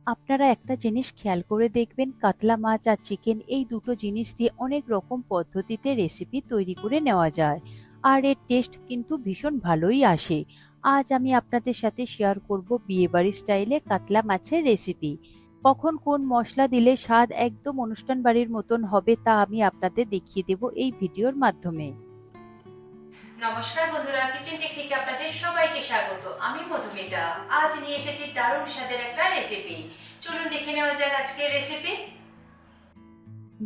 আপনারা একটা জিনিস খেয়াল করে দেখবেন, কাতলা মাছ আর চিকেন এই দুটো জিনিস দিয়ে অনেক রকম পদ্ধতিতে রেসিপি তৈরি করে নেওয়া যায়, আর এর টেস্ট কিন্তু ভীষণ ভালোই আসে। আজ আমি আপনাদের সাথে শেয়ার করব বিয়েবাড়ি স্টাইলে কাতলা মাছের রেসিপি। কখন কোন মশলা দিলে স্বাদ একদম অনুষ্ঠান বাড়ির মতন হবে তা আমি আপনাদের দেখিয়ে দেব এই ভিডিওর মাধ্যমে। নমস্কার বন্ধুরা, কিচেন টেকনিকে আপনাদের সবাইকে স্বাগত। আমি মধুমিতা। আজ নিয়ে এসেছি দারুণ স্বাদের একটা রেসিপি। চলুন দেখে নেওয়া যাক আজকের রেসিপি।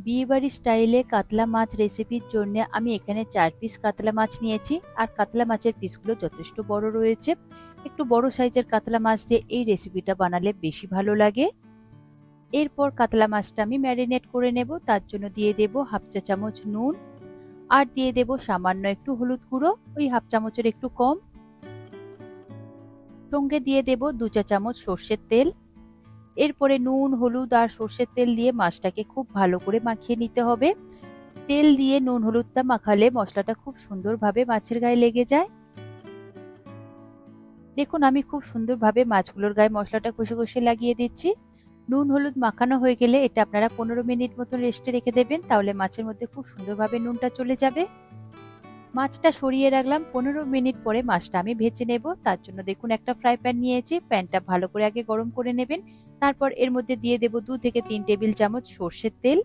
বিয়েবাড়ি স্টাইলে কাতলা মাছ রেসিপির জন্য আমি এখানে 4 পিস কাতলা মাছ নিয়েছি, আর কাতলা মাছের পিসগুলো যথেষ্ট বড় রয়েছে। একটু বড় সাইজের কাতলা মাছ দিয়ে এই রেসিপিটা বানালে বেশি ভালো লাগে। এরপর কাতলা মাছটা আমি ম্যারিনেট করে নেব। তার জন্য দিয়ে দেব হাফ চা চামচ নুন, আর দিয়ে দেব সামান্য একটু হলুদ গুঁড়ো, ওই হাফ চামচের একটু কম। সঙ্গে দিয়ে দেব 2 চা চামচ সর্ষের তেল। এরপরে নুন, হলুদ আর সর্ষের তেল দিয়ে মাছটাকে খুব ভালো করে মাখিয়ে নিতে হবে। তেল দিয়ে নুন হলুদটা মাখালে মশলাটা খুব সুন্দরভাবে মাছের গায়ে লেগে যায়। দেখুন আমি খুব সুন্দরভাবে মাছগুলোর গায়ে মশলাটা কষে কষে লাগিয়ে দিচ্ছি। নুন হলুদ মাখানো হয়ে গেলে এটা আপনারা 15 মিনিট মতো রেস্টে রেখে দেবেন, তাহলে মাছের মধ্যে খুব সুন্দরভাবে নুনটা চলে যাবে। মাছটা সরিয়ে রাখলাম। 15 মিনিট পরে মাছটা আমি ভেজে নেব। তার জন্য দেখুন একটা ফ্রাই প্যান নিয়েছি, প্যানটা ভালো করে আগে গরম করে নেবেন। তারপর এর মধ্যে দিয়ে দেব 2 থেকে 3 টেবিল চামচ সর্ষের তেল।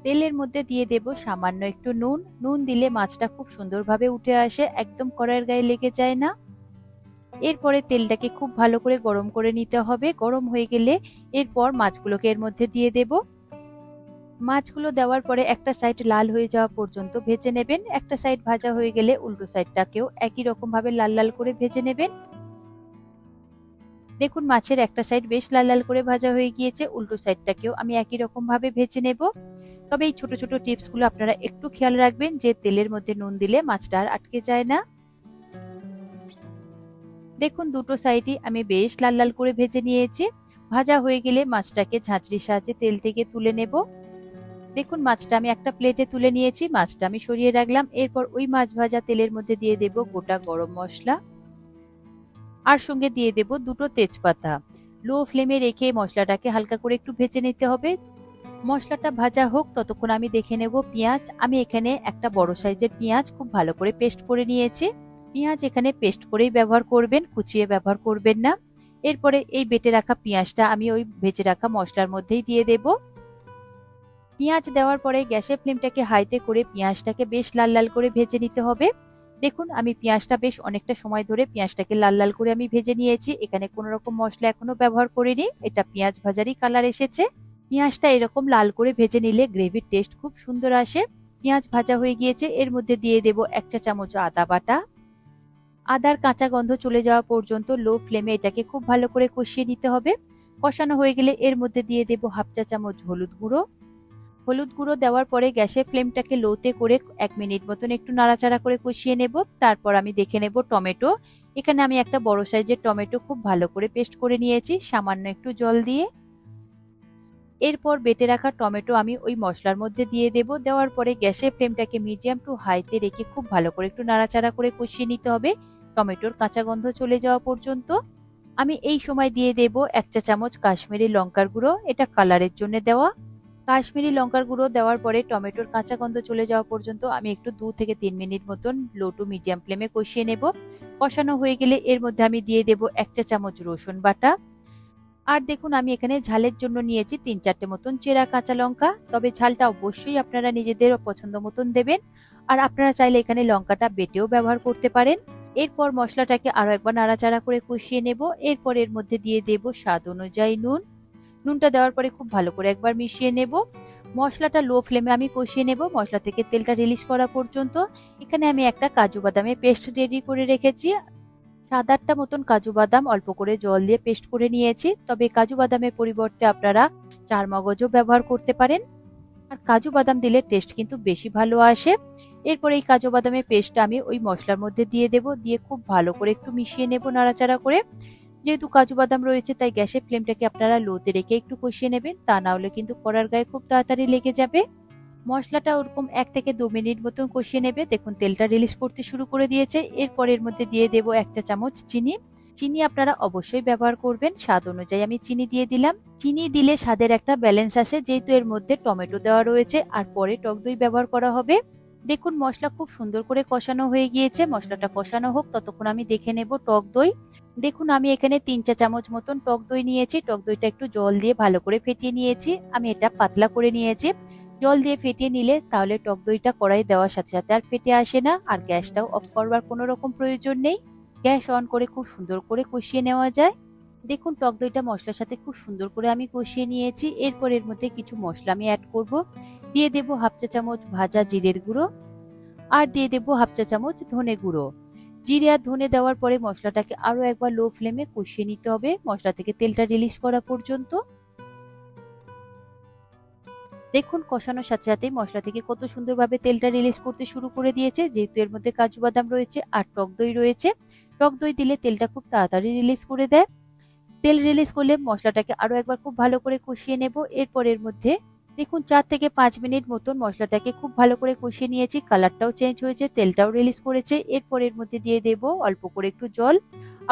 তেলের মধ্যে দিয়ে দেব সামান্য একটু নুন। নুন দিলে মাছটা খুব সুন্দরভাবে উঠে আসে, একদম কড়াইয়ের গায়ে লেগে যায় না। এরপরে তেলটাকে খুব ভালো করে গরম করে নিতে হবে। গরম হয়ে গেলে এরপর মাছগুলোকে এর মধ্যে দিয়ে দেব। মাছগুলো দেওয়ার পরে একটা সাইড লাল হয়ে যাওয়া পর্যন্ত ভেজে নেবেন। একটা সাইড ভাজা হয়ে গেলে উল্টো সাইডটাকেও একই রকম ভাবে লাল লাল করে ভেজে নেবেন। দেখুন মাছের একটা সাইড বেশ লাল লাল করে ভাজা হয়ে গিয়েছে, উল্টো সাইডটাকেও আমি একই রকম ভাবে ভেজে নেব। তবে এই ছোট ছোট টিপস গুলো আপনারা একটু খেয়াল রাখবেন যে তেলের মধ্যে নুন দিলে মাছটা আর আটকে যায় না। দেখুন দুটো সাইডই আমি বেশ লাল লাল করে ভেজে নিয়েছি। ভাজা হয়ে গেলে মাছটাকে ঝাঁঝরির সাহায্যে তেল থেকে তুলে নেব। দেখুন মাছটা আমি একটা প্লেটে তুলে নিয়েছি, মাছটা আমি সরিয়ে রাখলাম। এরপর ওই মাছ ভাজা তেলের মধ্যে দিয়ে দেব গোটা গরম মশলা, আর সঙ্গে দিয়ে দেব দুটো তেজপাতা। লো ফ্লেমে রেখে মশলাটাকে হালকা করে একটু ভেজে নিতে হবে। মশলাটা ভাজা হোক ততক্ষণ আমি দেখে নেব পেঁয়াজ। আমি এখানে একটা বড় সাইজের পেঁয়াজ খুব ভালো করে পেস্ট করে নিয়েছি। পেঁয়াজ এখানে পেস্ট করেই ব্যবহার করবেন, কুচিয়ে ব্যবহার করবেন না। এরপরে এই বেটে রাখা পেঁয়াজটা আমি ওই ভেজে রাখা মশলার মধ্যেই দিয়ে দেব। পেঁয়াজ দেওয়ার পরে গ্যাসের ফ্লেমটাকে হাইতে করে পেঁয়াজটাকে বেশ লাল লাল করে ভেজে নিতে হবে। দেখুন আমি পেঁয়াজটা বেশ অনেকটা সময় ধরে পেঁয়াজটাকে লাল লাল করে আমি ভেজে নিয়েছি। এখানে কোনো রকম মশলা এখনো ব্যবহার করিনি, এটা পেঁয়াজ ভাজারই কালার এসেছে। পেঁয়াজটা এরকম লাল করে ভেজে নিলে গ্রেভির টেস্ট খুব সুন্দর আসে। পেঁয়াজ ভাজা হয়ে গিয়েছে, এর মধ্যে দিয়ে দেব 1 চা চামচ আদা বাটা। আদার কাঁচা গন্ধ চলে যাওয়া পর্যন্ত লো ফ্লেমে এটাকে খুব ভালো করে কষিয়ে নিতে হবে। কষানো হয়ে গেলে এর মধ্যে দিয়ে দেব হাফ চা চামচ হলুদ গুঁড়ো। হলুদ গুঁড়ো দেওয়ার পরে গ্যাসের ফ্লেমটাকে লোতে করে 1 মিনিট মতন একটু নাড়াচাড়া করে কষিয়ে নেব। তারপর আমি দেখে নেব টমেটো। এখানে আমি একটা বড় সাইজের টমেটো খুব ভালো করে পেস্ট করে নিয়েছি সামান্য একটু জল দিয়ে। এরপর বেটে রাখা টমেটো আমি ওই মশলার মধ্যে দিয়ে দেব। দেওয়ার পরে গ্যাসের ফ্লেমটাকে মিডিয়াম টু হাইতে রেখে খুব ভালো করে একটু নাড়াচাড়া করে কষিয়ে নিতে হবে টমেটোর কাঁচা গন্ধ চলে যাওয়া পর্যন্ত। আমি এই সময় দিয়ে দেব 1 চা চামচ কাশ্মীরি লঙ্কার গুঁড়ো, এটা কালারের জন্য দেওয়া। কাশ্মীরি লঙ্কার গুঁড়ো দেওয়ার পরে টমেটোর কাঁচা গন্ধ চলে যাওয়া পর্যন্ত আমি একটু 2 থেকে 3 মিনিট মতন লো টু মিডিয়াম ফ্লেমে কষিয়ে নেব। কষানো হয়ে গেলে এর মধ্যে আমি দিয়ে দেব 1 চা চামচ রসুন বাটা। আর দেখুন আমি এখানে ঝালের জন্য নিয়েছি 3-4টে মতন চেরা কাঁচা লঙ্কা। তবে ঝালটা অবশ্যই আপনারা নিজেদের পছন্দ মতন দেবেন, আর আপনারা চাইলে এখানে লঙ্কাটা বেটেও ব্যবহার করতে পারেন। এরপর মশলাটাকে আরো একবার নাড়াচাড়া করে কষিয়ে নেব। এরপর এর মধ্যে দিয়ে দেব স্বাদ অনুযায়ী নুন। নুনটা দেওয়ার পরে খুব ভালো করে একবার মিশিয়ে নেব। মশলাটা লো ফ্লেমে আমি কষিয়ে নেব মশলা থেকে তেলটা রিলিজ করা পর্যন্ত। এখানে আমি একটা কাজু বাদামের পেস্ট রেডি করে রেখেছি। 7-8টা মতন কাজু বাদাম অল্প করে জল দিয়ে পেস্ট করে নিয়েছি। তবে কাজু বাদামের পরিবর্তে আপনারা চারমগজও ব্যবহার করতে পারেন, আর কাজু বাদাম দিলে টেস্ট কিন্তু বেশি ভালো আসে। এরপর এই কাজু বাদামের পেস্টটা আমি ওই মশলার মধ্যে দিয়ে দেব। দিয়ে খুব ভালো করে একটু মিশিয়ে নেব নাড়াচাড়া করে। যেহেতু কাজু বাদাম রয়েছে তাই গ্যাসের ফ্লেমটাকে আপনারা লোতে রেখে একটু কষিয়ে নেবেন, তা না হলে কিন্তু কড়ার গায়ে খুব তাড়াতাড়ি লেগে যাবে। মশলাটা ওরকম 1 থেকে 2 মিনিট মতন কষিয়ে নেবে। দেখুন তেলটা রিলিজ করতে শুরু করে দিয়েছে। এরপর এর মধ্যে দিয়ে দেব 1 চা চামচ চিনি। চিনি আপনারা অবশ্যই ব্যবহার করবেন, স্বাদ অনুযায়ী আমি চিনি দিয়ে দিলাম। চিনি দিলে স্বাদের একটা ব্যালেন্স আসে, যেহেতু এর মধ্যে টমেটো দেওয়া রয়েছে আর পরে টক দই ব্যবহার করা হবে। দেখুন মশলা খুব সুন্দর করে কষানো হয়ে গিয়েছে, মশলাটা কষানো হোক ততক্ষণ আমি দেখে নেব টক দই। দেখুন আমি এখানে 3 চা চামচ মতন টক দই নিয়েছি, টক দইটা একটু জল দিয়ে ভালো করে ফেটিয়ে নিয়েছি। আমি এটা পাতলা করে নিয়েছি। জল দিয়ে ফেটিয়ে নিলে তাহলে টক দইটা কড়াই দেওয়ার সাথে সাথে আর ফেটে আসে না, আর গ্যাসটাও অফ করবার কোনো রকম প্রয়োজন নেই। গ্যাস অন করে খুব সুন্দর করে কষিয়ে নেওয়া যায়। দেখুন টক দইটা মশলার সাথে খুব সুন্দর করে আমি কষিয়ে নিয়েছি। এরপর এর মধ্যে কিছু মশলা আমি অ্যাড করব। দিয়ে দেব 1/2 চা চামচ ভাজা জিরের গুঁড়ো, আর দিয়ে দেব 1/2 চা চামচ ধনে গুঁড়ো। জিরে আর ধনে দেওয়ার পরে মশলাটাকে আরো একবার লো ফ্লেমে কষিয়ে নিতে হবে মশলা থেকে তেলটা রিলিজ করা পর্যন্ত। দেখুন কষানোর সাথে সাথেই মশলা থেকে কত সুন্দরভাবে তেলটা রিলিজ করতে শুরু করে দিয়েছে, যেহেতু এর মধ্যে কাজু বাদাম রয়েছে আর টক দই রয়েছে। টক দই দিলে তেলটা খুব তাড়াতাড়ি রিলিজ করে দেয়। তেল রিলিজ করলে মশলাটাকে আরো একবার খুব ভালো করে কষিয়ে নেব। এরপর এর মধ্যে দেখুন 4 থেকে 5 মিনিট মতন মশলাটাকে খুব ভালো করে কষিয়ে নিয়েছি, কালারটাও চেঞ্জ হয়েছে, তেলটাও রিলিজ করেছে। এরপর এর মধ্যে দিয়ে দেব অল্প করে একটু জল।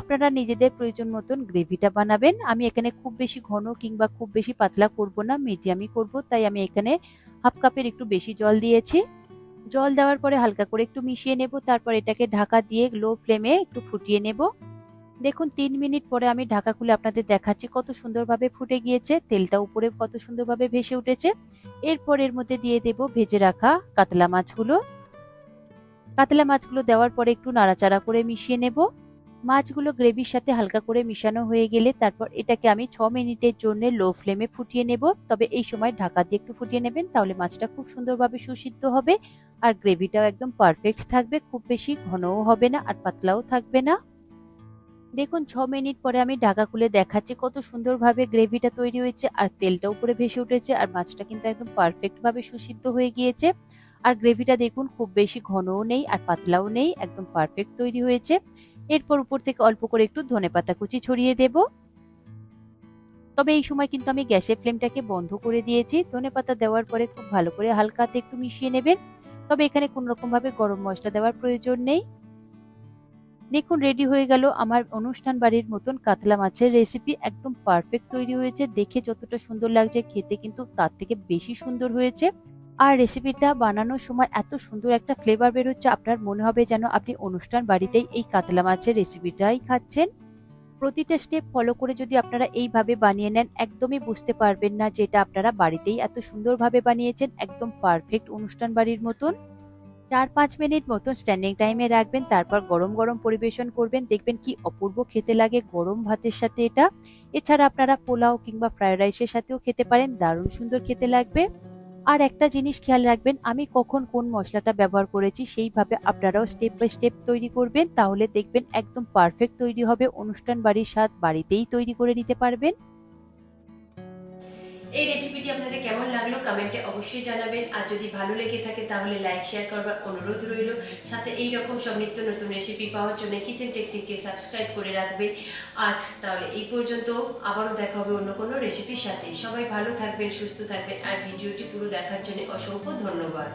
আপনারা নিজেদের প্রয়োজন মতন গ্রেভিটা বানাবেন। আমি এখানে খুব বেশি ঘন কিংবা খুব বেশি পাতলা করব না, মিডিয়ামই করব, তাই আমি এখানে 1/2 কাপের একটু বেশি জল দিয়েছি। জল দেওয়ার পরে হালকা করে একটু মিশিয়ে নেব, তারপর এটাকে ঢাকা দিয়ে লো ফ্লেমে একটু ফুটিয়ে নেব। দেখুন 3 মিনিট পরে আমি ঢাকা খুলে আপনাদের দেখাচ্ছি কত সুন্দরভাবে ফুটে গিয়েছে, তেলটা উপরে কত সুন্দরভাবে ভেসে উঠেছে। এরপর এর মধ্যে দিয়ে দেব ভেজে রাখা কাতলা মাছগুলো। কাতলা মাছগুলো দেওয়ার পরে একটু নাড়াচাড়া করে মিশিয়ে নেব। মাছগুলো গ্রেভির সাথে হালকা করে মিশানো হয়ে গেলে তারপর এটাকে আমি 6 মিনিটের জন্য লো ফ্লেমে ফুটিয়ে নেব। তবে এই সময় ঢাকা দিয়ে একটু ফুটিয়ে নেবেন, তাহলে মাছটা খুব সুন্দরভাবে সুসিদ্ধ হবে আর গ্রেভিটাও একদম পারফেক্ট থাকবে, খুব বেশি ঘনও হবে না আর পাতলাও থাকবে না। দেখুন 6 মিনিট পরে আমি ঢাকা খুলে দেখাচ্ছি কত সুন্দরভাবে গ্রেভিটা তৈরি হয়েছে আর তেলটা উপরে ভেসে উঠেছে আর মাছটা কিন্তু একদম পারফেক্ট ভাবে সুসিদ্ধ হয়ে গিয়েছে। আর গ্রেভিটা দেখুন খুব বেশি ঘনও নেই আর পাতলাও নেই, একদম পারফেক্ট তৈরি হয়েছে। এরপর উপর থেকে অল্প করে একটু ধনেপাতা কুচি ছড়িয়ে দেব। তবে এই সময় কিন্তু আমি গ্যাসের ফ্লেমটাকে বন্ধ করে দিয়েছি। ধনেপাতা দেওয়ার পরে খুব ভালো করে হালকা হাতে একটু মিশিয়ে নেবেন। তবে এখানে কোন রকম ভাবে গরম মশলা দেওয়ার প্রয়োজন নেই। দেখুন রেডি হয়ে গেল আমার অনুষ্ঠান বাড়ির মতন কাতলা মাছের রেসিপি, একদম পারফেক্ট তৈরি হয়েছে। দেখে যতটা সুন্দর লাগছে খেতে কিন্তু তার থেকে বেশি সুন্দর হয়েছে। আর রেসিপিটা বানানোর সময় এত সুন্দর একটা ফ্লেভার বেরোচ্ছে, আপনার মনে হবে যেন আপনি অনুষ্ঠান বাড়িতেই এই কাতলা মাছের রেসিপিটাই খাচ্ছেন। প্রতিটা স্টেপ ফলো করে যদি আপনারা এইভাবে বানিয়ে নেন, একদমই বুঝতে পারবেন না যে এটা আপনারা বাড়িতেই এত সুন্দরভাবে বানিয়েছেন, একদম পারফেক্ট অনুষ্ঠান বাড়ির মতন। 4-5 মিনিট মতো স্ট্যান্ডিং টাইমে রাখবেন, তারপর গরম গরম পরিবেশন করবেন। দেখবেন কি অপূর্ব খেতে লাগে গরম ভাতের সাথে এটা। এছাড়া আপনারা পোলাও কিংবা ফ্রাইড রাইসের সাথেও খেতে পারেন, দারুণ সুন্দর খেতে লাগবে। আর একটা জিনিস খেয়াল রাখবেন, আমি কখন কোন মশলাটা ব্যবহার করেছি সেইভাবে আপনারাও স্টেপ বাই স্টেপ তৈরি করবেন, তাহলে দেখবেন একদম পারফেক্ট তৈরি হবে। অনুষ্ঠান বাড়ির স্বাদ বাড়িতেই তৈরি করে নিতে পারবেন। এই রেসিপিটি আপনাদের কেমন লাগলো কমেন্টে অবশ্যই জানাবেন। আর যদি ভালো লেগে থাকে তাহলে লাইক শেয়ার করবার অনুরোধ রইল। সাথে এই রকম সব নিত্য নতুন রেসিপি পাওয়ার জন্য কিচেন টেকনিককে সাবস্ক্রাইব করে রাখবেন। আজ তাহলে এই পর্যন্ত, আবারও দেখা হবে অন্য কোনো রেসিপির সাথে। সবাই ভালো থাকবেন, সুস্থ থাকবেন আর ভিডিওটি পুরো দেখার জন্য অসংখ্য ধন্যবাদ।